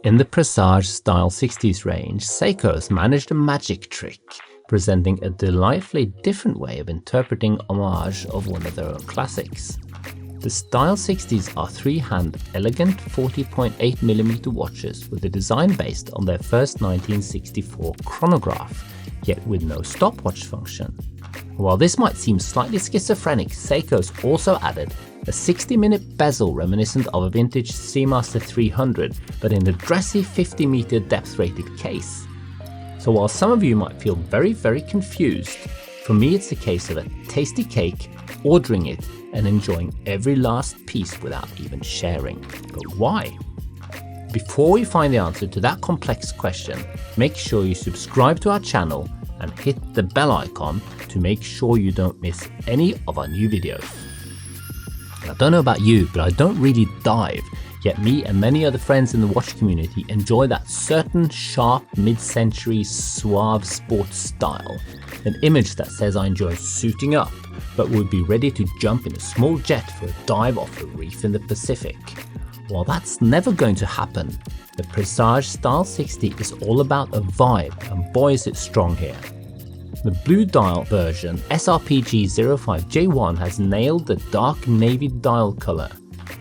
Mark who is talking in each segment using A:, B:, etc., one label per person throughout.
A: In the Presage Style 60s range, Seiko's managed a magic trick, presenting a delightfully different way of interpreting homage of one of their own classics. The Style 60s are three-hand, elegant 40.8mm watches with a design based on their first 1964 chronograph, yet with no stopwatch function. While this might seem slightly schizophrenic, Seiko's also added a 60-minute bezel reminiscent of a vintage Seamaster 300, but in a dressy 50-meter depth-rated case. So while some of you might feel very confused, for me it's a case of a tasty cake, ordering it, and enjoying every last piece without even sharing. But why? Before we find the answer to that complex question, make sure you subscribe to our channel and hit the bell icon to make sure you don't miss any of our new videos. I don't know about you, but I don't really dive, yet me and many other friends in the watch community enjoy that certain sharp mid-century suave sports style, an image that says I enjoy suiting up, but would be ready to jump in a small jet for a dive off a reef in the Pacific. While that's never going to happen, the Presage Style 60 is all about a vibe, and boy is it strong here. The blue dial version SRPG05J1 has nailed the dark navy dial color,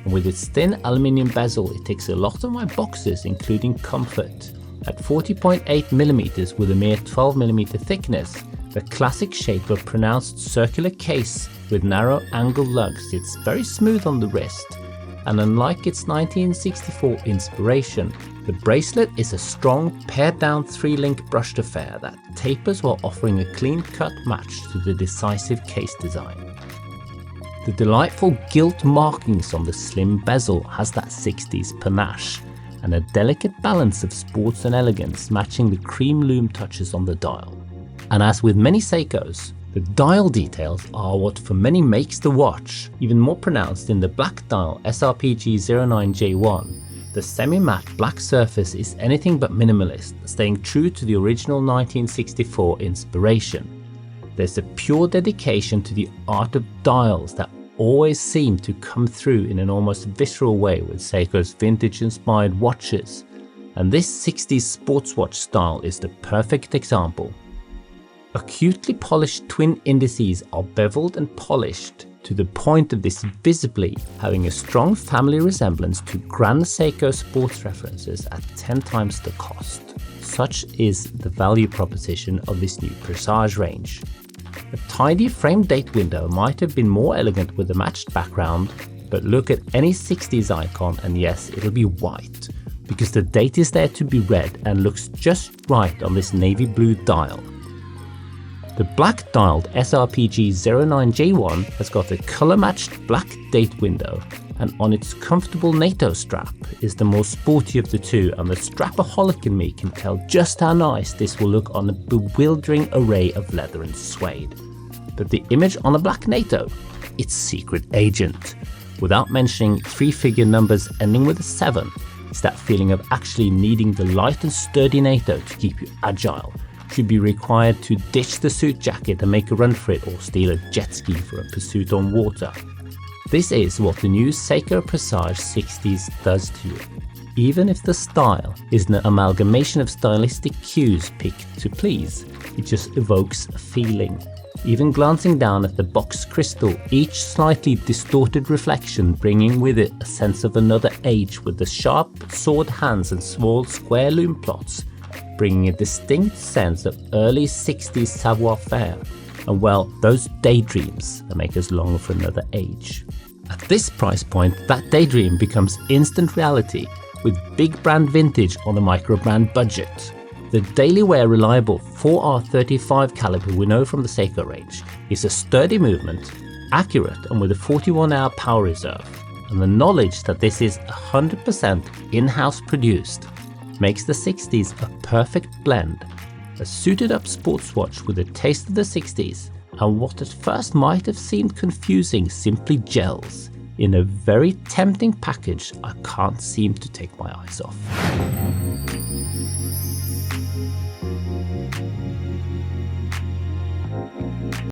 A: and with its thin aluminium bezel it ticks a lot of my boxes, including comfort. At 40.8mm with a mere 12mm thickness, the classic shape of pronounced circular case with narrow angled lugs sits very smooth on the wrist, and unlike its 1964 inspiration, the bracelet is a strong pared down 3-link brushed affair that tapers while offering a clean cut match to the decisive case design. The delightful gilt markings on the slim bezel has that 60s panache, and a delicate balance of sports and elegance matching the cream lume touches on the dial. And as with many Seikos, the dial details are what for many makes the watch, even more pronounced in the black dial SRPG09J1. The semi-matte black surface is anything but minimalist, staying true to the original 1964 inspiration. There's a pure dedication to the art of dials that always seem to come through in an almost visceral way with Seiko's vintage-inspired watches, and this 60s sports watch style is the perfect example. Acutely polished twin indices are beveled and polished to the point of this visibly having a strong family resemblance to Grand Seiko sports references at 10 times the cost. Such is the value proposition of this new Presage range. A tidy frame date window might have been more elegant with a matched background, but look at any 60s icon and yes, it'll be white, because the date is there to be read and looks just right on this navy blue dial. The black dialed SRPG09J1 has got a colour matched black date window, and on its comfortable Nato strap is the more sporty of the two, and the strapaholic in me can tell just how nice this will look on a bewildering array of leather and suede. But the image on a black Nato, it's secret agent. Without mentioning 3-figure numbers ending with a 7, it's that feeling of actually needing the light and sturdy Nato to keep you agile. Should be required to ditch the suit jacket and make a run for it, or steal a jet ski for a pursuit on water. This is what the new Seiko Presage 60s does to you. Even if the style is an amalgamation of stylistic cues picked to please, it just evokes a feeling. Even glancing down at the box crystal, each slightly distorted reflection bringing with it a sense of another age, with the sharp sword hands and small square lume plots bringing a distinct sense of early 60s savoir-faire, and well, those daydreams that make us long for another age. At this price point, that daydream becomes instant reality with big brand vintage on a micro brand budget. The daily wear reliable 4R35 caliber we know from the Seiko range is a sturdy movement, accurate and with a 41-hour power reserve, and the knowledge that this is 100% in-house produced makes the 60s a perfect blend, a suited up sports watch with a taste of the 60s, and what at first might have seemed confusing simply gels in a very tempting package I can't seem to take my eyes off.